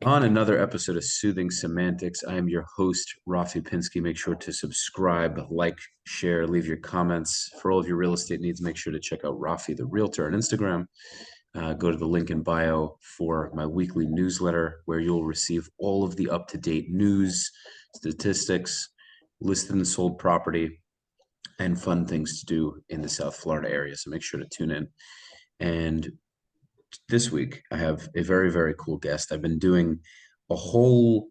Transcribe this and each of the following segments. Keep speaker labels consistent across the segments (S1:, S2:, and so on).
S1: On another episode of Soothing Semantics, I am your host, Rafi Pinsky. Make sure to subscribe, like, share, leave your comments. For all of your real estate needs, make sure to check out Rafi the Realtor on Instagram. Go to the link in bio for my weekly newsletter where you'll receive all of the up-to-date news, statistics, listed and sold property, and fun things to do in the South Florida area. So make sure to tune in. And this week, I have a very, very cool guest. I've been doing a whole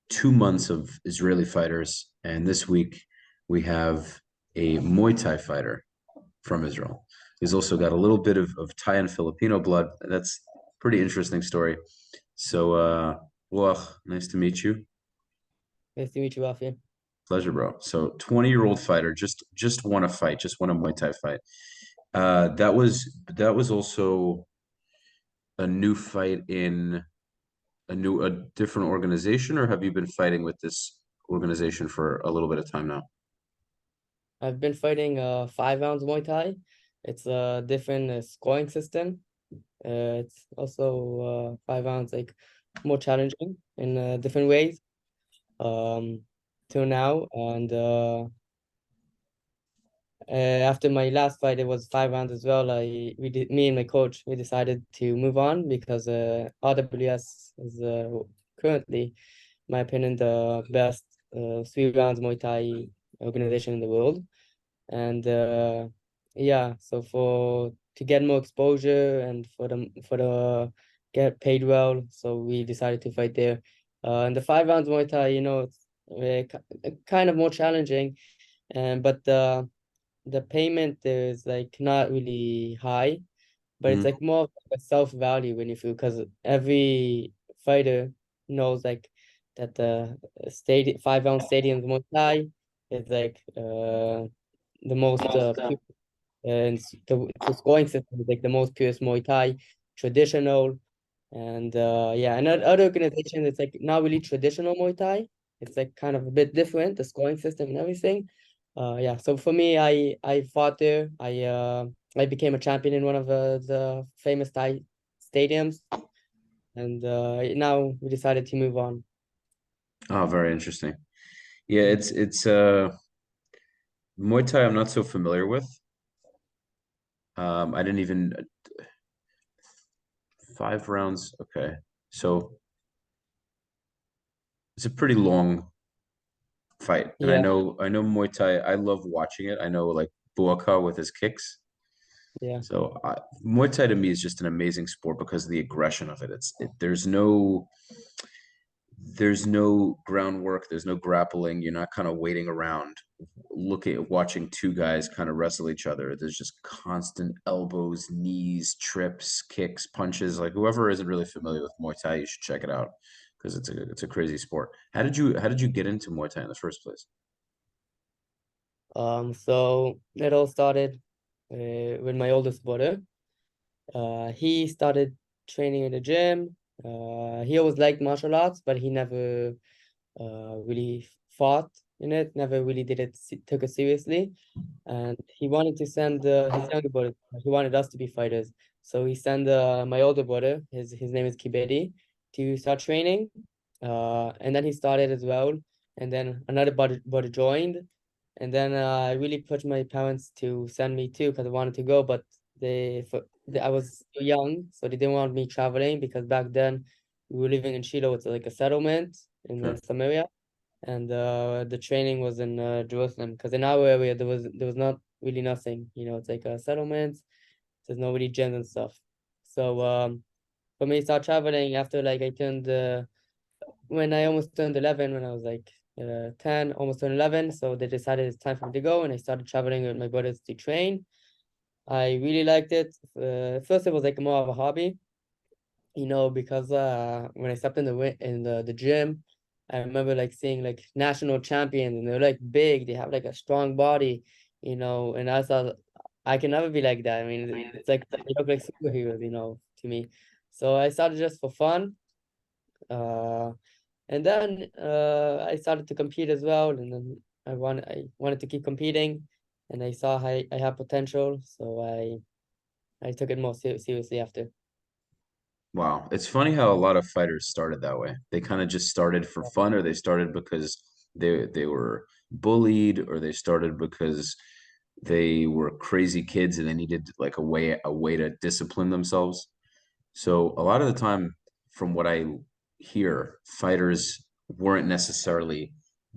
S1: 2 months of Israeli fighters, and this week we have a Muay Thai fighter from Israel. He's also got a little bit of Thai and Filipino blood. That's a pretty interesting story. So, Ruach, nice to meet you.
S2: Nice to meet you, Rafi.
S1: Pleasure, bro. So, 20-year-old fighter, just won a fight, just won a Muay Thai fight. That was also a new fight in a different organization, or have you been fighting with this organization for a little bit of time now?
S2: I've been fighting 5 rounds Muay Thai. It's a different scoring system. It's also 5 rounds like more challenging in different ways. Um, till now, and after my last fight, it was 5 rounds as well. Me and my coach, we decided to move on because RWS is currently, in my opinion, the best 3 rounds Muay Thai organization in the world. And yeah, so for to get more exposure and for the get paid well, so we decided to fight there. And the 5 rounds Muay Thai, it's kind of more challenging, and but the payment is like not really high, but it's
S1: Mhm.
S2: like more of like a self value when you feel, because every fighter knows like that the stadium 5 round stadiums Muay Thai is like the most pure, and the scoring system is like the most purest Muay Thai, traditional, and yeah, and other organizations it's like not really traditional Muay Thai. It's like kind of a bit different, the scoring system and everything. Yeah, so for me, I fought there. I became a champion in one of the famous Thai stadiums, and now we decided to move on.
S1: Oh, very interesting. Yeah, it's Muay Thai I'm not so familiar with. I didn't even 5 rounds. Okay. So it's a pretty long fight. And I
S2: Yeah,
S1: know I know Muay Thai, I love watching it. I know like Buaka with his kicks.
S2: yeah.
S1: So Muay Thai to me is just an amazing sport because of the aggression of it. There's no groundwork, there's no grappling. You're not kind of waiting around looking at watching two guys kind of wrestle each other. There's just constant elbows, knees, trips, kicks, punches. Like whoever isn't really familiar with Muay Thai, you should check it out because it's a crazy sport. How did you get into Muay Thai in the first place?
S2: So it all started with my oldest brother. He started training in the gym. He always liked martial arts, but he never really fought in it, never really took it seriously. And he wanted to send his younger brother, he wanted us to be fighters. So he sent my older brother, his name is Kibedi, to start training. And then he started as well. And then another brother joined. And then I really pushed my parents to send me too because I wanted to go, but I was too young, so they didn't want me traveling because back then we were living in Shiloh. It's like a settlement in
S1: Sure.
S2: Samaria, and the training was in Jerusalem because in our area there was not really nothing. It's like a settlement. There's no really gyms and stuff. So for me, to start traveling after like I turned when I almost turned 11, when I was like 10, almost turned 11. So they decided it's time for me to go, and I started traveling with my brothers to train. I really liked it. First, it was like more of a hobby, because when I stepped in the gym, I remember like seeing like national champions, and they're like big, they have like a strong body, and I thought I can never be like that. I mean, it's like they look like superheroes, to me. So I started just for fun. Uh, and then I started to compete as well, and then I wanted to keep competing, and I saw I have potential, so I took it more seriously after.
S1: Wow. It's funny how a lot of fighters started that way. They kind of just started for fun, or they started because they were bullied, or they started because they were crazy kids and they needed like a way to discipline themselves. So a lot of the time, from what I hear, fighters weren't necessarily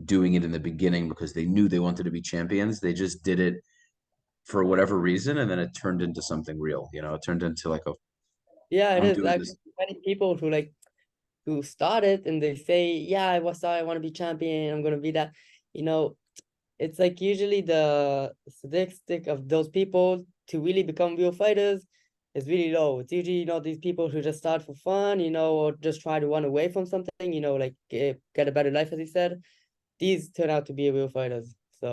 S1: doing it in the beginning because they knew they wanted to be champions. They just did it for whatever reason, and then it turned into something real. It turned into like a
S2: Yeah, it
S1: I'm
S2: is.
S1: doing
S2: Like
S1: this.
S2: many people who started and they say, yeah, I want to be champion, I'm gonna be that. You know, it's like usually the statistic of those people to really become real fighters is really low. It's usually, these people who just start for fun, or just try to run away from something, like get a better life, as you said. These turn out to be real fighters. So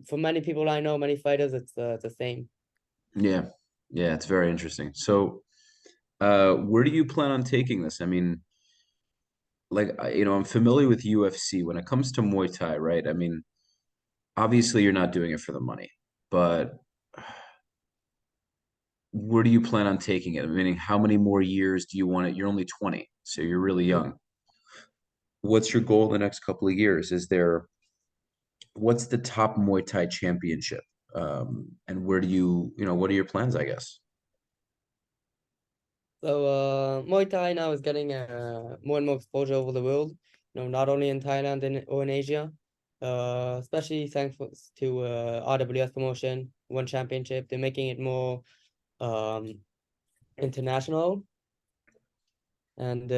S2: for many people I know, many fighters, it's the same.
S1: Yeah, yeah, it's very interesting. So, where do you plan on taking this? I mean, like, I'm familiar with UFC. When it comes to Muay Thai, right? I mean, obviously you're not doing it for the money, but where do you plan on taking it? Meaning, how many more years do you want it? You're only 20, so you're really young. What's your goal the next couple of years? What's the top Muay Thai championship? And where do what are your plans, I guess?
S2: So Muay Thai now is getting more and more exposure over the world. Not only in Thailand or in Asia. Especially thanks to RWS promotion, One Championship. They're making it more um international, and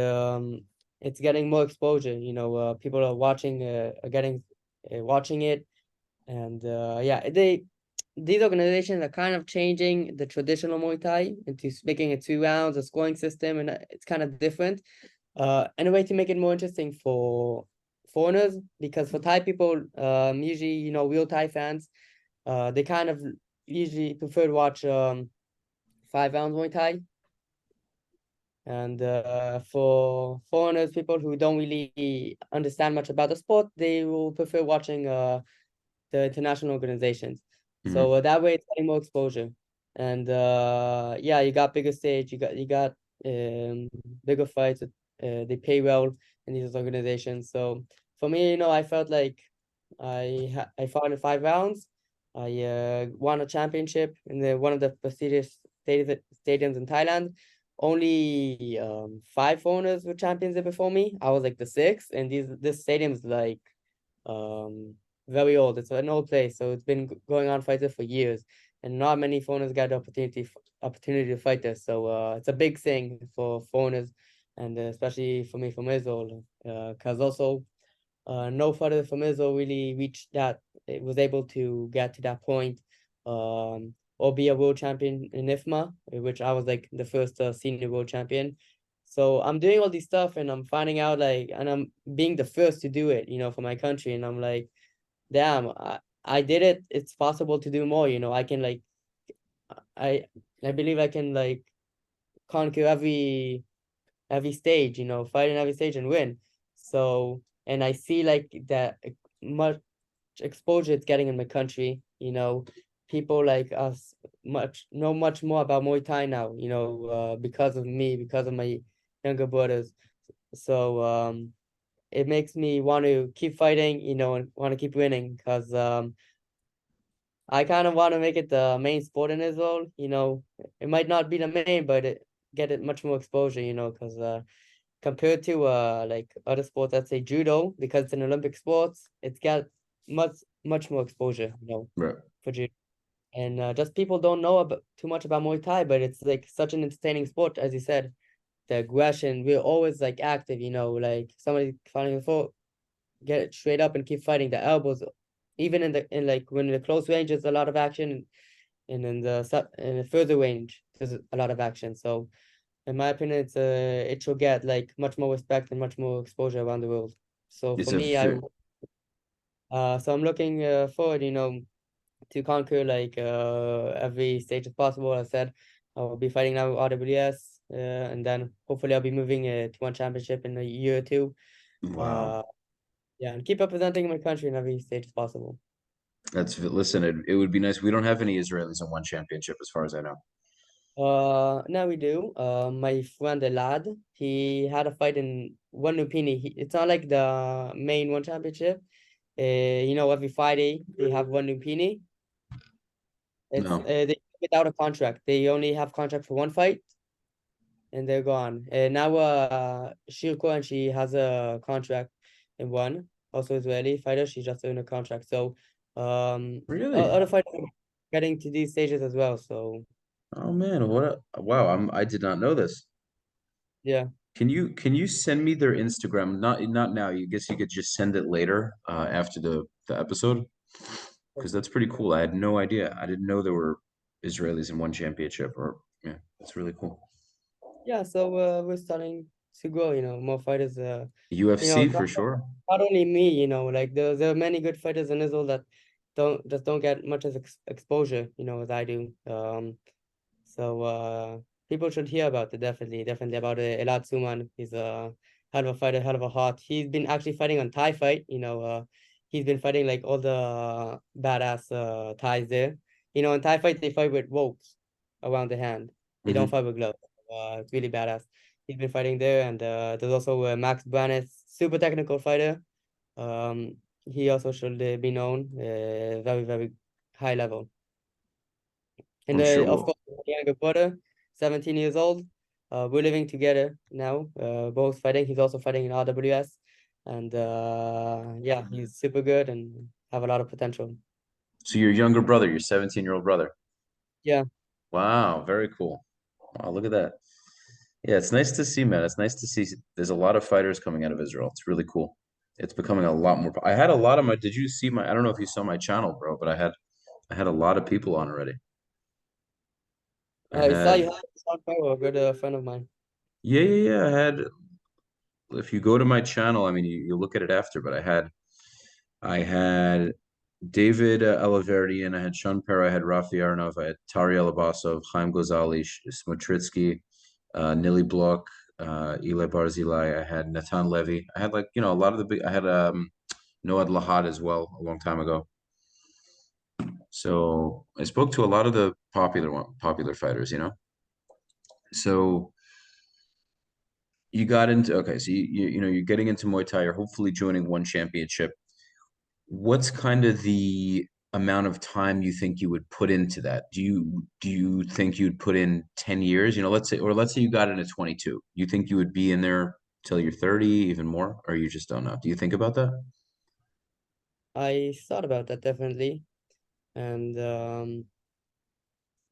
S2: it's getting more exposure. People are getting watching it, and yeah, these organizations are kind of changing the traditional Muay Thai into making it 2 rounds, a scoring system, and it's kind of different. And a way to make it more interesting for foreigners, because for Thai people, usually, real Thai fans, they kind of usually prefer to watch 5 rounds Muay Thai. And for foreigners, people who don't really understand much about the sport, they will prefer watching the international organizations. So
S1: Mhm.
S2: that way it's getting more exposure. And yeah, you got bigger stage, you got um bigger fights. They pay well in these organizations. So for me, I felt like I fought in 5 rounds. I won a championship in one of the prestigious stadiums in Thailand. Only 5 foreigners were champions there before me. I was like the sixth, and this stadium is like um very old. It's an old place, so it's been going on fighter for years, and not many foreigners got the opportunity to fight this. So it's a big thing for foreigners, and especially for me from Israel, because also no fighter from Israel really reached that. It was able to get to that point, or be a world champion in IFMA, which I was like the first senior world champion. So I'm doing all these stuff, and I'm finding out and I'm being the first to do it, for my country, and I'm like, damn, I did it. It's possible to do more. I can I I believe I can conquer every stage, fight in every stage and win. So, and I see that much exposure it's getting in my country. People like us know much more about Muay Thai now, because of me, because of my younger brothers. So it makes me want to keep fighting, and want to keep winning, because I kind of want to make it the main sport in Israel. It might not be the main, but get it much more exposure, because compared to like other sports, let's say judo, because it's an Olympic sport, it's got much more exposure,
S1: Right.
S2: for judo. And just people don't know about too much about Muay Thai, but it's like such an entertaining sport, as you said. The aggression, we're always like active, like somebody fighting before, get it straight up and keep fighting. The elbows, even in like when in the close range, there's a lot of action, and in the further range, there's a lot of action. So in my opinion, it should get like much more respect and much more exposure around the world. So for
S1: It's a
S2: me, so I'm looking forward, to conquer every stage as possible. I said I'll be fighting now with RWS, and then hopefully I'll be moving to one championship in a year or two.
S1: wow.
S2: Uh, yeah, and keep representing my country in every stage as possible.
S1: Listen, it would be nice. We don't have any Israelis in one championship, as far as I know.
S2: Now we do. My friend Elad, he had a fight in one Lupini. It's not like the main one championship. Every Friday they have one Lupini. It's
S1: No.
S2: they without a contract. They only have contract for one fight, and they're gone. And now Shirko, and she has a contract in one, also Israeli fighter. She's just in a contract. So
S1: Really?
S2: other fighters are getting to these stages as well. So
S1: Oh man, wow, I did not know this.
S2: yeah.
S1: Can you send me their Instagram? Not now. You guess you could just send it later, after the episode, because that's pretty cool. I had no idea. I didn't know there were Israelis in one championship. Or yeah, that's really cool.
S2: Yeah, so we're starting to grow, more fighters.
S1: UFC
S2: It's
S1: for sure.
S2: not only me, like there are many good fighters in Israel that don't get much as exposure, as I do. So people should hear about it, definitely about Elad Suman. He's a hell of a fighter, hell of a heart. He's been actually fighting on Thai fight. He's been fighting like all the badass Thais there. In Thai fight they fight with ropes around the hand. They don't
S1: Hmm.
S2: fight with gloves. It's really badass. He's been fighting there, and there's also Max Branis, super technical fighter. Um, he also should be known, very very high level. And
S1: I'm sure.
S2: of
S1: Well,
S2: course, my younger brother, 17 years old. We're living together now, both fighting. He's also fighting in RWS. And yeah, he's super good and have a lot of potential.
S1: so your younger brother, your 17-year-old brother.
S2: Yeah,
S1: Wow, very cool. Wow, look at that. Yeah, it's nice to see, man. It's nice to see there's a lot of fighters coming out of Israel. It's really cool. It's becoming a lot more. I had a lot of my, did you see my, I don't know if you saw my channel, bro, but I had a lot of people on already. I
S2: I saw you
S1: had,
S2: have Sean Payu, a good friend of mine.
S1: yeah, yeah, yeah. I had, if you go to my channel, I mean, you look at it after, but I had David Alaverdian, I had Sean Perra, I had Rafi Arnov, I had Tari Alabasov, Chaim Gozali, Smotritsky, Nili Block, Eli Barzilai, I had Natan Levy. I had, like, a lot of the big, I had Noad Lahad as well a long time ago. So I spoke to a lot of the popular fighters. So you got into, okay, so you're getting into Muay Thai, you're hopefully joining one championship. What's kind of the amount of time you think you would put into that? Do you think you'd put in 10 years? Let's say you got in at 22. You think you would be in there till you're 30, even more, or you just don't know? Do you think about that?
S2: I thought about that definitely. And,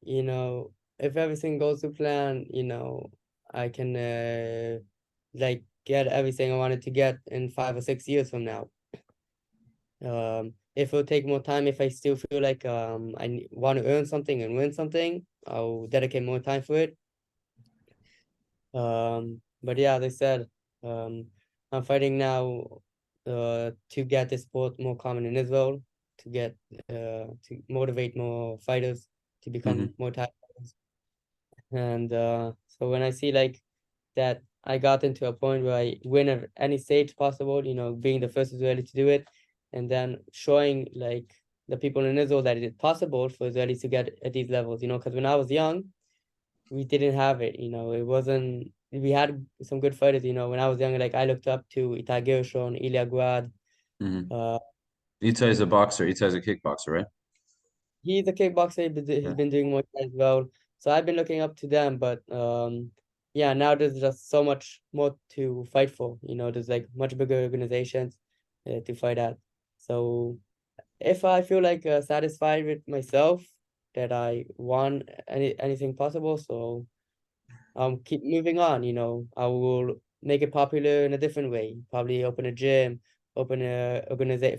S2: if everything goes to plan, I can like get everything I wanted to get in 5 or 6 years from now. If it'll take more time, if I still feel like I want to earn something and win something, I'll dedicate more time for it. But yeah, as I said, um, I'm fighting now to get this sport more common in Israel, to motivate more fighters to become
S1: Hmm.
S2: more Thai fighters. And so when I see like that I got into a point where I win at any stage possible, being the first Israeli to do it, and then showing like the people in Israel that it is possible for Israelis to get at these levels, because when I was young, we didn't have it, it wasn't, we had some good fighters, when I was young, like I looked up to Itai Gershon, Ilya Guad,
S1: Hmm.
S2: uh,
S1: Itai is a boxer. Itai is a kickboxer, right?
S2: he's a kickboxer.
S1: Yeah.
S2: He's been doing Muay Thai as well. So I've been looking up to them, but yeah, now there's just so much more to fight for. There's like much bigger organizations to fight at. So if I feel like satisfied with myself that I won anything possible, so keep moving on. I will make it popular in a different way. Probably open a gym, open a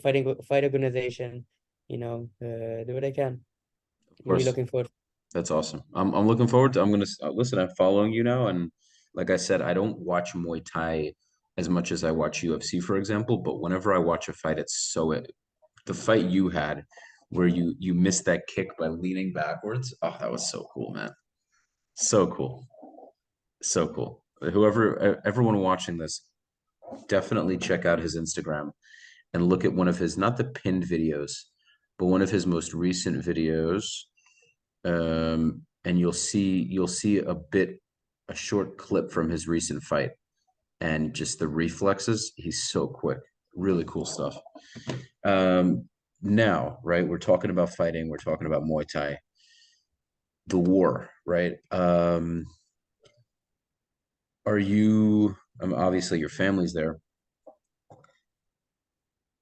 S2: fight organization. Do what I can.
S1: Of
S2: Really
S1: course.
S2: looking forward.
S1: That's awesome. I'm looking forward to. I'm gonna listen. I'm following you now, and like I said, I don't watch Muay Thai as much as I watch UFC, for example. But whenever I watch a fight, the fight you had, where you missed that kick by leaning backwards. Oh, that was so cool, man. So cool. So cool. Everyone watching this, definitely check out his Instagram and look at one of his, not the pinned videos, but one of his most recent videos. and you'll see a short clip from his recent fight, and just the reflexes. He's so quick. Really cool stuff. Now, right, we're talking about fighting. We're talking about Muay Thai, the war, right? Are you? Obviously, your family's there.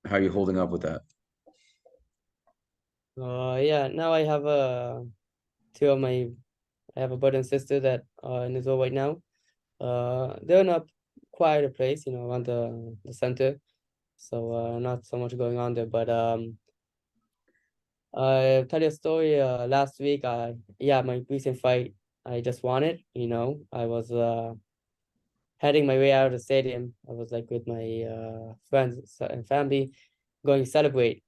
S1: How are you holding up with that?
S2: Yeah, now I have two of my I have a brother and sister that are in Israel right now. They're in a quieter place, around the center. So not so much going on there. But I'll tell you a story. Last week, my recent fight, I just won it. I was heading my way out of the stadium. I was like with my friends and family going to celebrate.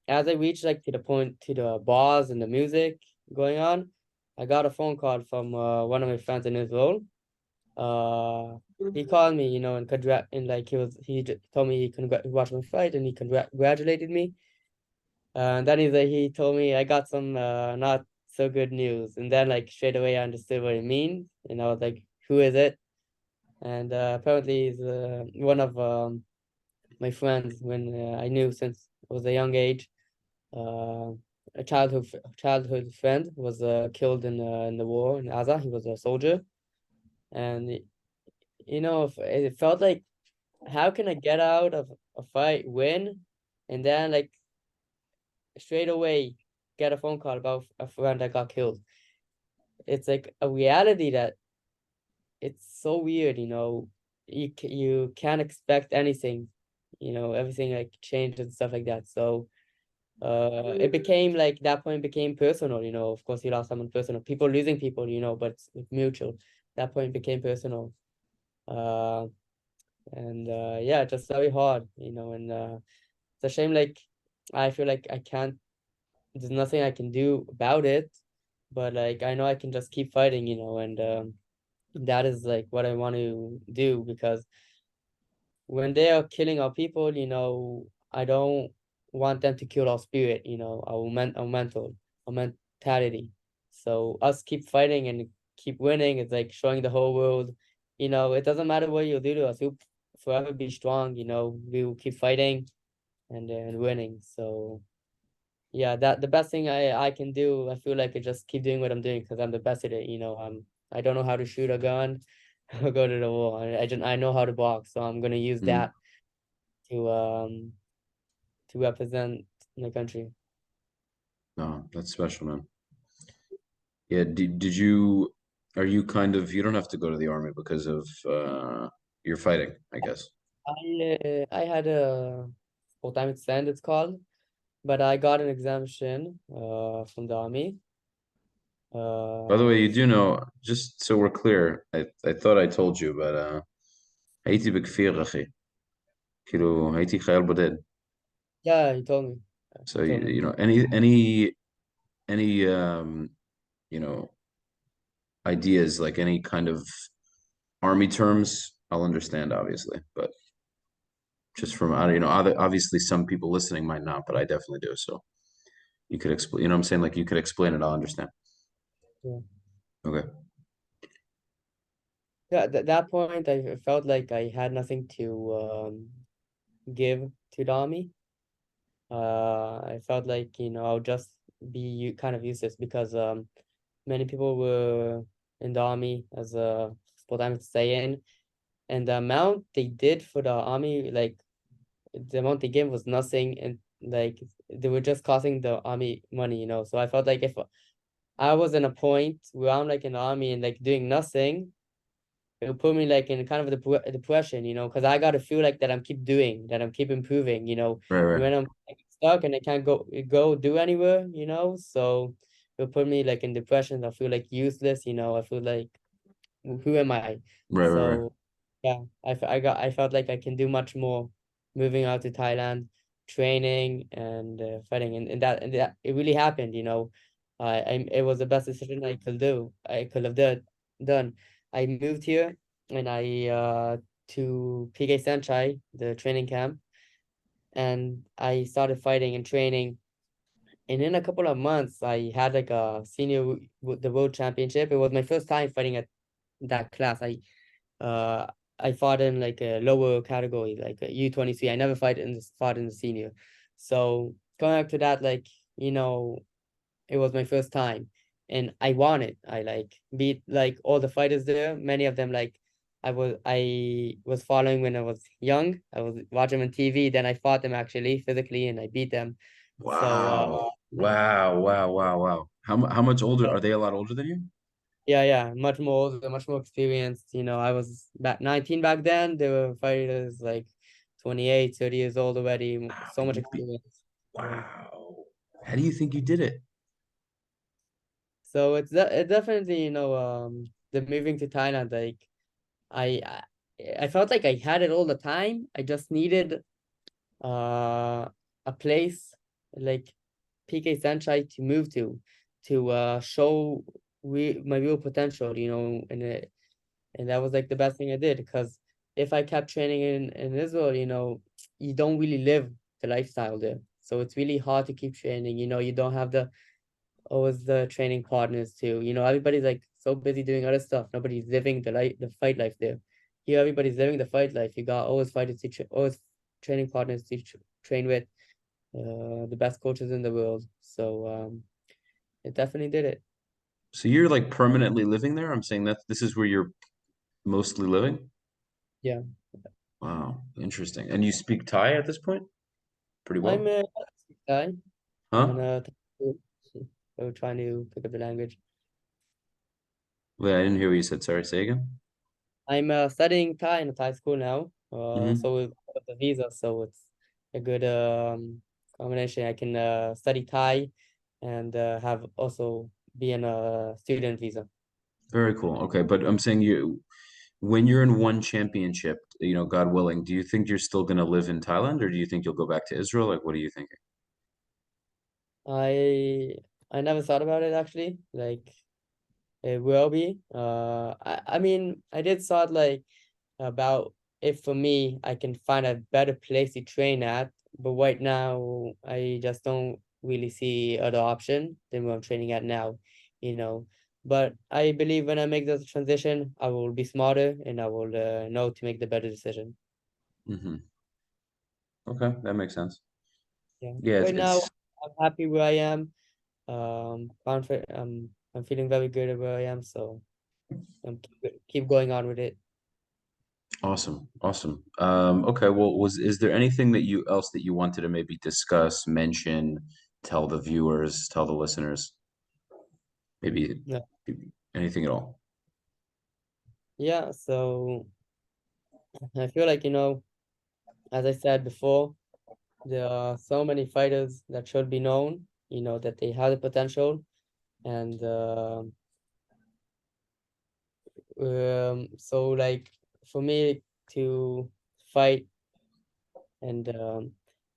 S2: As I reached like to the point to the bars and the music going on, I got a phone call from one of my friends in Israel. He called me, and like told me he watched my fight and he congratulated me. And then he told me I got some not so good news. And then like straight away I understood what it means. And I was like, who is it? And apparently he's one of my friends when I knew since I was a young age. Uh, a childhood friend was killed in the war in Gaza. He was a soldier, and it felt like, how can I get out of a fight, win, and then like straight away get a phone call about a friend that got killed? It's like a reality that it's so weird. You can't expect anything. Everything like changed and stuff like that. So it became like that point became personal. Of course, he lost someone personal. People losing people, but it's mutual. That point became personal. Uh, and yeah, just very hard, and it's a shame. Like, I feel like I can't. There's nothing I can do about it, but like I know I can just keep fighting, and that is like what I want to do, because when they are killing our people, I don't want them to kill our spirit, our mentality. So us keep fighting and keep winning. It's like showing the whole world, it doesn't matter what you do to us. We'll forever be strong. We will keep fighting and winning. So yeah, that the best thing I can do, I feel like, I just keep doing what I'm doing because I'm the best at it. I don't know how to shoot a gun or go to the war. I know how to box, so I'm gonna use
S1: Mm,
S2: that to um to represent my country.
S1: no, that's special, man. Yeah, did you are you kind of you don't have to go to the army because of your fighting, I guess.
S2: I had a full-time extend, it's called, but I got an exemption from the army.
S1: By the way, you
S2: So
S1: do know, just so we're clear, I thought I told you, but הייתי בכפיר, אחי. כאילו, הייתי חייל בודד.
S2: yeah, he told me.
S1: So
S2: He told me.
S1: you know, any you know, ideas like any kind of army terms, I'll understand obviously, but just from obviously some people listening might not, but I definitely do. So you could explain, you know what I'm saying? Like you could explain it, I'll understand.
S2: Yeah,
S1: Okay.
S2: yeah. At that point, I felt like I had nothing to give to the army. I felt like I'll just be kind of useless because many people were in the army as a full-time stay-in, and the amount they did for the army, like the amount they gave was nothing, and like they were just costing the army money, So I felt like if I was in a point where I'm like in the army and like doing nothing, it would put me like in kind of a depression, because I got to feel like that that I'm keep improving,
S1: Right,
S2: and
S1: right,
S2: when I'm like, stuck and I can't go do anywhere, so it would put me like in depression. I feel like useless, I feel like, who am I?
S1: right, right, right.
S2: So yeah, I felt like I can do much more moving out to Thailand, training and fighting, and that it really happened. It was the best decision I could have done. I moved here and I to PK Sanchai, the training camp, and I started fighting and training, And in a couple of months, I had like a the world championship. It was my first time fighting at that class. Uh I fought in like a lower category, like a U23. I never fought in the senior. So going back to that, like, it was my first time and I won it. I like beat like all the fighters there. Many of them like I was following when I was young. I was watching them on TV, then I fought them actually physically and I beat them. So
S1: Wow. Wow. Wow. Wow. Wow. How much older are they? A lot older than you?
S2: yeah, much more older, much more experienced. I was back 19 back then. They were fighters like 28, 30 years old already.
S1: Wow.
S2: So much experience. Yeah.
S1: Wow. How do you think you did it?
S2: So it definitely, the moving to Thailand, like I I I felt like I had it all the time. I just needed a place like PK Sunshine to move to show my real potential, and that was like the best thing I did because if I kept training in Israel, you don't really live the lifestyle there. So it's really hard to keep training. You don't have the always the training partners too. Everybody's like so busy doing other stuff. Nobody's living the fight life there. Here, everybody's living the fight life. You got always fighters always training partners to train with, the best coaches in the world. So it definitely did it.
S1: So you're like permanently living there? I'm saying that this is where you're mostly living?
S2: Yeah,
S1: Wow, interesting. And you speak Thai at this point? Pretty
S2: I'm
S1: well?
S2: a guy. I'm
S1: Huh?
S2: gonna so trying to pick up the language.
S1: Wait, I didn't hear what you said. Sorry, say again.
S2: I'm studying Thai in a Thai school now.
S1: Hmm.
S2: So with the visa, so it's a good combination. I can study Thai and have also be in a student visa.
S1: Very cool. Okay, but I'm saying when you're in one championship, God willing, do you think you're still going to live in Thailand or do you think you'll go back to Israel? Like, what are you thinking?
S2: I I never thought about it actually. Like it will be. I mean I did thought like about if for me I can find a better place to train at, but right now I just don't really see other option than what I'm training at now, you know. But I believe when I make the transition, I will be smarter and I will know to make the better decision.
S1: Hmm. Okay, that makes sense.
S2: Yeah.
S1: Yeah,
S2: Right now
S1: it's
S2: I'm happy where I am. Confident. I'm feeling very good at where I am, so I'm keep going on with it.
S1: awesome. Awesome. Okay, well, is there anything that you else that you wanted to maybe discuss, mention, tell the viewers, tell the listeners, maybe
S2: Yeah.
S1: anything at all?
S2: Yeah. So I feel like, as I said before, there are so many fighters that should be known, that they have the potential. And so, like, for me to fight and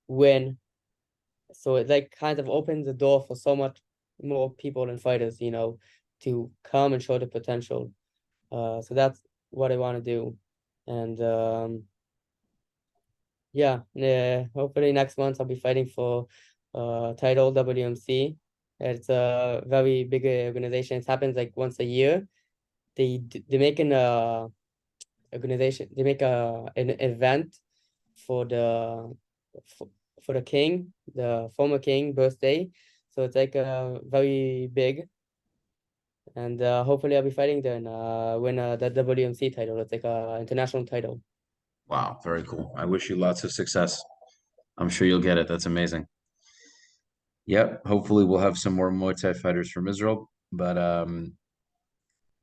S2: win, so it like kind of opens the door for so much more people and fighters, to come and show the potential. So that's what I want to do. And yeah, hopefully next month I'll be fighting for title WMC. It's a very big organization. It happens like once a year. They make an organization. They make an event for for, for the king, the former king birthday. So it's like very big, and hopefully I'll be fighting there and win the WMC title. It's like a international title.
S1: Wow, very cool. I wish you lots of success. I'm sure you'll get it. That's amazing. Yep. Hopefully we'll have some more Muay Thai fighters from Israel. But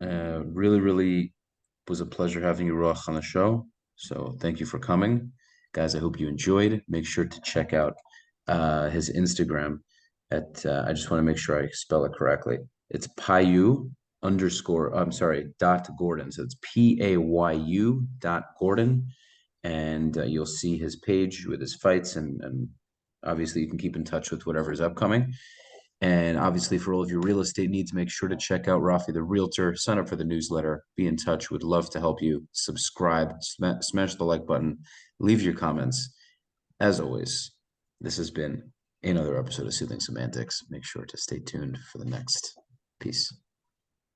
S1: really, really was a pleasure having you, Ruach, on the show. So thank you for coming. Guys, I hope you enjoyed. Make sure to check out his Instagram at I just want to make sure I spell it correctly. It's Payu underscore, I'm sorry, dot Gordon. So it's PAYU dot Gordon. And you'll see his page with his fights and obviously you can keep in touch with whatever is upcoming. And obviously, for all of your real estate needs, make sure to check out Rafi the Realtor, sign up for the newsletter, be in touch. Would love to help you. Subscribe, smash the like button, leave your comments. As always, this has been another episode of Soothing Semantics. Make sure to stay tuned for the next piece.